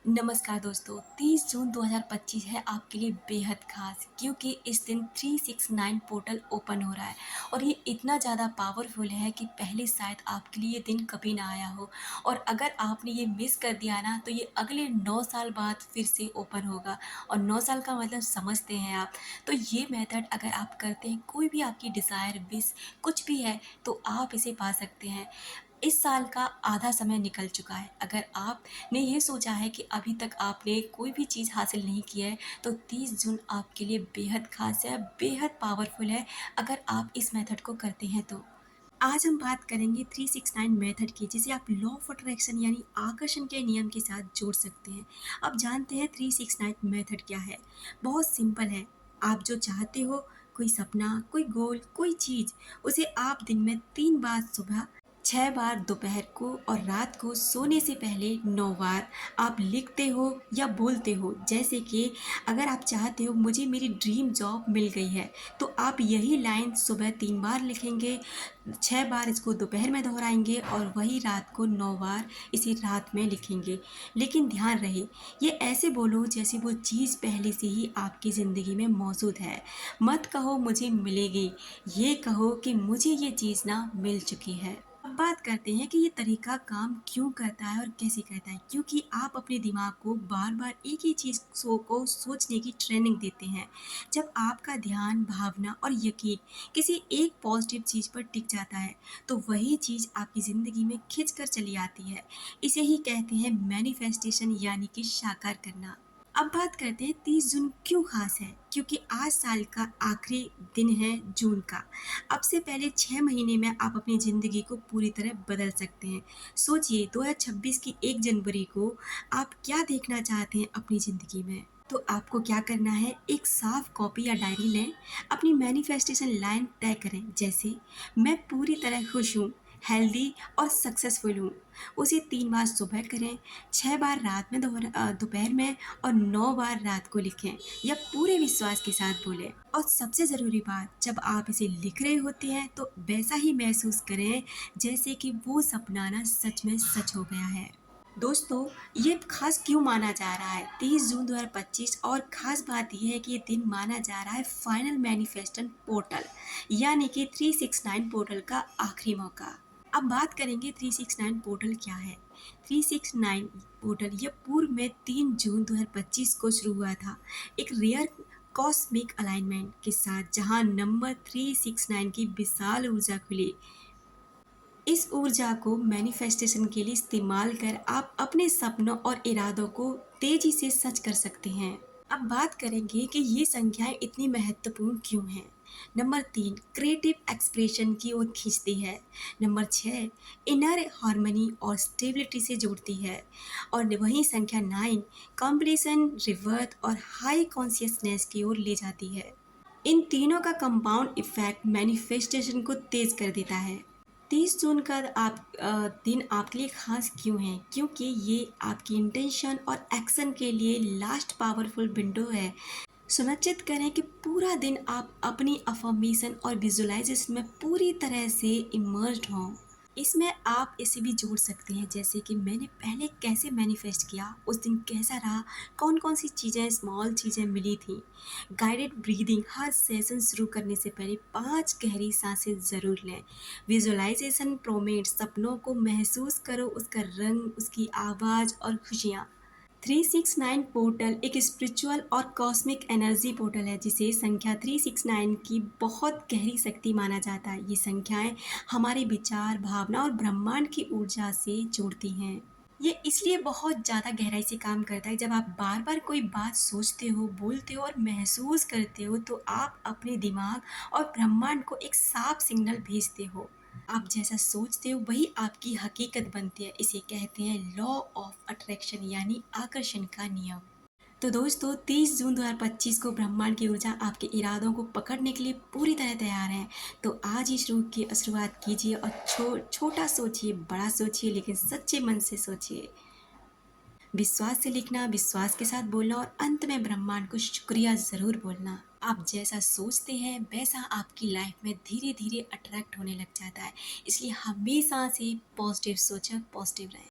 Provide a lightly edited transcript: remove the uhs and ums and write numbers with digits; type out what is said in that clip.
नमस्कार दोस्तों, 30 जून 2025 है आपके लिए बेहद ख़ास क्योंकि इस दिन 369 पोर्टल ओपन हो रहा है और ये इतना ज़्यादा पावरफुल है कि पहले शायद आपके लिए ये दिन कभी ना आया हो। और अगर आपने ये मिस कर दिया ना तो ये अगले 9 साल बाद फिर से ओपन होगा और 9 साल का मतलब समझते हैं आप। तो ये मेथड अगर आप करते हैं, कोई भी आपकी डिज़ायर, विश कुछ भी है तो आप इसे पा सकते हैं। इस साल का आधा समय निकल चुका है। अगर आपने ये सोचा है कि अभी तक आपने कोई भी चीज़ हासिल नहीं की है, तो 30 जून आपके लिए बेहद ख़ास है, बेहद पावरफुल है अगर आप इस मेथड को करते हैं तो। आज हम बात करेंगे 369 मेथड की, जिसे आप लॉ ऑफ अट्रैक्शन यानी आकर्षण के नियम के साथ जोड़ सकते हैं। अब जानते हैं 369 मेथड क्या है। बहुत सिंपल है। आप जो चाहते हो, कोई सपना, कोई गोल, कोई चीज़, उसे आप दिन में 3 बार सुबह, 6 बार दोपहर को और रात को सोने से पहले 9 बार आप लिखते हो या बोलते हो। जैसे कि अगर आप चाहते हो मुझे मेरी ड्रीम जॉब मिल गई है, तो आप यही लाइन सुबह 3 बार लिखेंगे, 6 बार इसको दोपहर में दोहराएंगे और वही रात को 9 बार इसी रात में लिखेंगे। लेकिन ध्यान रहे, ये ऐसे बोलो जैसे वो चीज़ पहले से ही आपकी ज़िंदगी में मौजूद है। मत कहो मुझे मिलेगी, ये कहो कि मुझे ये चीज़ ना मिल चुकी है। अब बात करते हैं कि ये तरीका काम क्यों करता है और कैसे करता है। क्योंकि आप अपने दिमाग को बार बार एक ही चीज़ को सोचने की ट्रेनिंग देते हैं। जब आपका ध्यान, भावना और यकीन किसी एक पॉजिटिव चीज़ पर टिक जाता है, तो वही चीज़ आपकी ज़िंदगी में खिंच कर चली आती है। इसे ही कहते हैं मैनिफेस्टेशन यानी कि साकार करना। अब बात करते हैं 30 जून क्यों खास है। क्योंकि आज साल का आखिरी दिन है जून का। अब से पहले 6 महीने में आप अपनी ज़िंदगी को पूरी तरह बदल सकते हैं। सोचिए 2026 की 1 जनवरी को आप क्या देखना चाहते हैं अपनी ज़िंदगी में। तो आपको क्या करना है, एक साफ कॉपी या डायरी लें, अपनी मैनिफेस्टेशन लाइन तय करें। जैसे मैं पूरी तरह खुश हूँ, हेल्दी और सक्सेसफुल हूँ। उसे 3 बार सुबह करें, 6 बार रात में दोपहर में और 9 बार रात को लिखें या पूरे विश्वास के साथ बोलें। और सबसे ज़रूरी बात, जब आप इसे लिख रहे होते हैं तो वैसा ही महसूस करें जैसे कि वो सपना ना सच में सच हो गया है। दोस्तों, ये खास क्यों माना जा रहा है 30 जून 2025, और ख़ास बात यह है कि ये दिन माना जा रहा है फाइनल मैनिफेस्टेशन पोर्टल यानी कि 369 पोर्टल का आखिरी मौका। अब बात करेंगे 369 पोर्टल क्या है। 369 पोर्टल ये पूर्व में 3 जून 2025 को शुरू हुआ था, एक रेयर कॉस्मिक अलाइनमेंट के साथ, जहां नंबर 369 की विशाल ऊर्जा खुली। इस ऊर्जा को मैनिफेस्टेशन के लिए इस्तेमाल कर आप अपने सपनों और इरादों को तेजी से सच कर सकते हैं। अब बात करेंगे कि ये संख्याएं इतनी महत्वपूर्ण क्यों हैं। नंबर 3 क्रिएटिव एक्सप्रेशन की ओर खींचती है। नंबर 6 इनर हार्मनी और स्टेबिलिटी से जोड़ती है। और वहीं संख्या 9 कॉम्बिनेशन, रिवर्थ और हाई कॉन्शियसनेस की ओर ले जाती है। इन तीनों का कंपाउंड इफेक्ट मैनिफेस्टेशन को तेज कर देता है। 30 जून का दिन आपके लिए खास क्यों है? क्योंकि ये आपकी इंटेंशन और एक्शन के लिए लास्ट पावरफुल विंडो है। सुनिश्चित करें कि पूरा दिन आप अपनी अफर्मेशन और विजुअलाइजेशन में पूरी तरह से इमर्स्ड हों। इसमें आप इसे भी जोड़ सकते हैं, जैसे कि मैंने पहले कैसे मैनिफेस्ट किया, उस दिन कैसा रहा, कौन कौन सी चीज़ें, स्मॉल चीज़ें मिली थी। गाइडेड ब्रीदिंग, हर सेशन शुरू करने से पहले 5 गहरी सांसें ज़रूर लें। विजुअलाइजेशन प्रोमेट, सपनों को महसूस करो, उसका रंग, उसकी आवाज़ और खुशियाँ। 369 पोर्टल एक स्पिरिचुअल और कॉस्मिक एनर्जी पोर्टल है, जिसे संख्या 369 की बहुत गहरी शक्ति माना जाता है। ये संख्याएं हमारे विचार, भावना और ब्रह्मांड की ऊर्जा से जोड़ती हैं। ये इसलिए बहुत ज़्यादा गहराई से काम करता है। जब आप बार बार कोई बात सोचते हो, बोलते हो और महसूस करते हो, तो आप अपने दिमाग और ब्रह्मांड को एक साफ सिग्नल भेजते हो। आप जैसा सोचते हो वही आपकी हकीकत बनती है। इसे कहते हैं लॉ ऑफ अट्रैक्शन यानी आकर्षण का नियम। तो दोस्तों, 30 जून 2025 को ब्रह्मांड की ऊर्जा आपके इरादों को पकड़ने के लिए पूरी तरह तैयार है। तो आज ही शुरुआत कीजिए और छोटा सोचिए, बड़ा सोचिए, लेकिन सच्चे मन से सोचिए। विश्वास से लिखना, विश्वास के साथ बोलना और अंत में ब्रह्मांड को शुक्रिया ज़रूर बोलना। आप जैसा सोचते हैं वैसा आपकी लाइफ में धीरे धीरे अट्रैक्ट होने लग जाता है। इसलिए हमेशा से पॉजिटिव सोचें, पॉजिटिव रहें।